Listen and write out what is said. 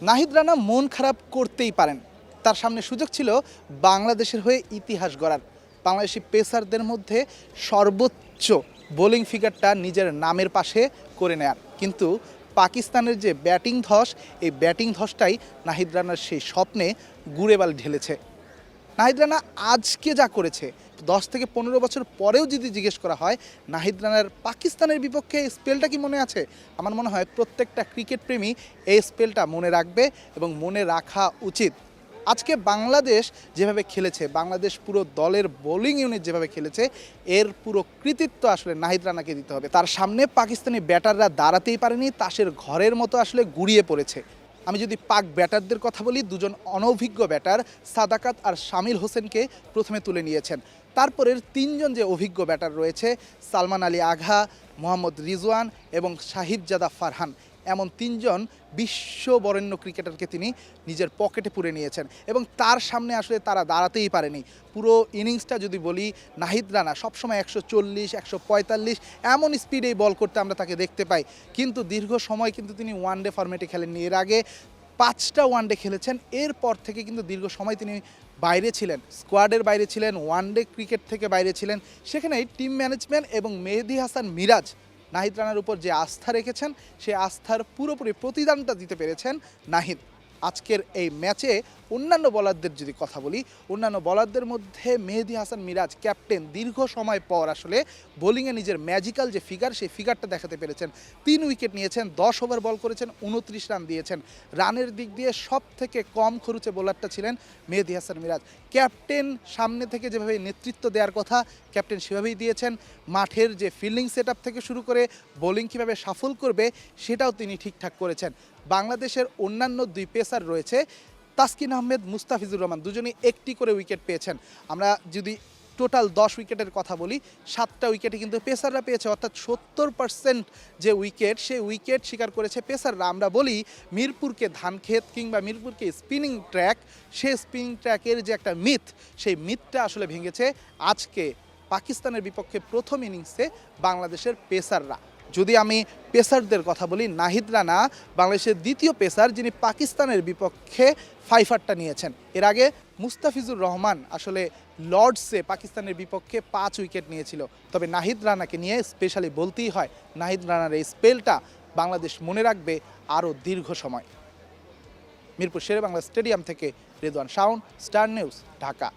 নাহিদ রানা মন খারাপ করতেই পারেন। তার সামনে সুযোগ ছিল বাংলাদেশের হয়ে ইতিহাস গড়ার। বাংলাদেশি পেসারদের মধ্যে সর্বোচ্চ বোলিং ফিগারটা নিজের নামের পাশে করে নেয়ার, কিন্তু পাকিস্তানের যে ব্যাটিং ধস, এই ব্যাটিং ধসটাই নাহিদ রানার সেই স্বপ্নে গুড়ে বালি ঢেলেছে। নাহিদ রানা আজকে যা করেছে, 10 থেকে 15 বছর পরেও যদি জিজ্ঞেস করা হয় নাহিদ রানার পাকিস্তানের বিপক্ষে এই স্পেলটা কি মনে আছে, আমার মনে হয় প্রত্যেকটা ক্রিকেট প্রেমী এই স্পেলটা মনে রাখবে এবং মনে রাখা উচিত। আজকে বাংলাদেশ যেভাবে খেলেছে, বাংলাদেশ পুরো দলের বোলিং ইউনিট যেভাবে খেলেছে, এর পুরো কৃতিত্ব আসলে নাহিদ রানাকে দিতে হবে। তার সামনে পাকিস্তানি ব্যাটাররা দাঁড়াতেই পারেনি, তাসের ঘরের মতো আসলে গুড়িয়ে পড়েছে। আমি যদি পাক ব্যাটারদের কথা বলি, দুজন অনভিজ্ঞ ব্যাটার সাদাকাত আর শামিল হোসেনকে প্রথমে তুলে নিয়েছেন। তারপরের তিনজন যে অভিজ্ঞ ব্যাটার রয়েছে, সালমান আলী আঘা, মোহাম্মদ রিজওয়ান এবং শাহিদজাদা ফারহান, এমন তিনজন বিশ্ববরেণ্য ক্রিকেটারকে তিনি নিজের পকেটে পুরে নিয়েছেন এবং তার সামনে আসলে তারা দাঁড়াতেই পারেনি। পুরো ইনিংসটা যদি বলি, নাহিদ রানা সবসময় 140, 145 এমন স্পিডেই বল করতে আমরা তাকে দেখতে পাই, কিন্তু দীর্ঘ সময় কিন্তু তিনি ওয়ানডে ফরম্যাটে খেলেননি। এর আগে 5টা ওয়ানডে খেলেছেন, এরপর থেকে কিন্তু দীর্ঘ সময় তিনি বাইরে ছিলেন, স্কোয়াডের বাইরে ছিলেন, ওয়ানডে ক্রিকেট থেকে বাইরে ছিলেন। সেখানেই টিম ম্যানেজমেন্ট এবং মেহেদী হাসান মিরাজ নাহিদ রানার উপর যে আস্থা রেখেছেন, সেই আস্থার পুরোপুরি প্রতিদানটা দিতে পেরেছেন নাহিদ। আজকের এই ম্যাচে অন্যান্য বোলারদের যদি কথা বলি, অন্যান্য বোলারদের মধ্যে মেহেদী হাসান মিরাজ ক্যাপ্টেন দীর্ঘ সময় পর আসলে বোলিংয়ে নিজের ম্যাজিক্যাল যে ফিগার, সেই ফিগারটা দেখাতে পেরেছেন। 3 উইকেট নিয়েছেন, 10 ওভার বল করেছেন, 29 রান দিয়েছেন। রানের দিক দিয়ে সব থেকে কম খরচে বোলারটা ছিলেন মেহেদী হাসান মিরাজ। ক্যাপ্টেন সামনে থেকে যেভাবে নেতৃত্ব দেওয়ার কথা, ক্যাপ্টেন সেভাবেই দিয়েছেন। মাঠের যে ফিল্ডিং সেট আপ থেকে শুরু করে বোলিং কীভাবে সাফল করবে, সেটাও তিনি ঠিকঠাক করেছেন। বাংলাদেশের অন্যান্য 2 পেসার রয়েছে, তাসকিন আহমেদ, মুস্তাফিজুর রহমান, দুজনেই একটি করে উইকেট পেয়েছেন। আমরা যদি টোটাল 10 উইকেটের কথা বলি, 7টা উইকেটে কিন্তু পেসাররা পেয়েছে, অর্থাৎ 70% যে উইকেট, সেই উইকেট শিকার করেছে পেসাররা। আমরা বলি মিরপুরকে ধানক্ষেত কিংবা মিরপুরকে স্পিনিং ট্র্যাক, সেই স্পিনিং ট্র্যাকের যে একটা মিথ, সেই মিথটা আসলে ভেঙেছে আজকে পাকিস্তানের বিপক্ষে প্রথম ইনিংসে বাংলাদেশের পেসাররা। যদি আমি পেসারদের কথা বলি, নাহিদ রানা বাংলাদেশের দ্বিতীয় পেসার যিনি পাকিস্তানের বিপক্ষে 5 নিয়েছেন। এর আগে মুস্তাফিজুর রহমান আসলে লর্ডসে পাকিস্তানের বিপক্ষে 5 উইকেট নিয়েছিল। তবে নাহিদ রানাকে নিয়ে স্পেশালি বলতেই হয়, নাহিদ রানার এই স্পেলটা বাংলাদেশ মনে রাখবে আরও দীর্ঘ সময়। মিরপুর শেরেবাংলা স্টেডিয়াম থেকে রেদওয়ান শাওন, স্টার নিউজ, ঢাকা।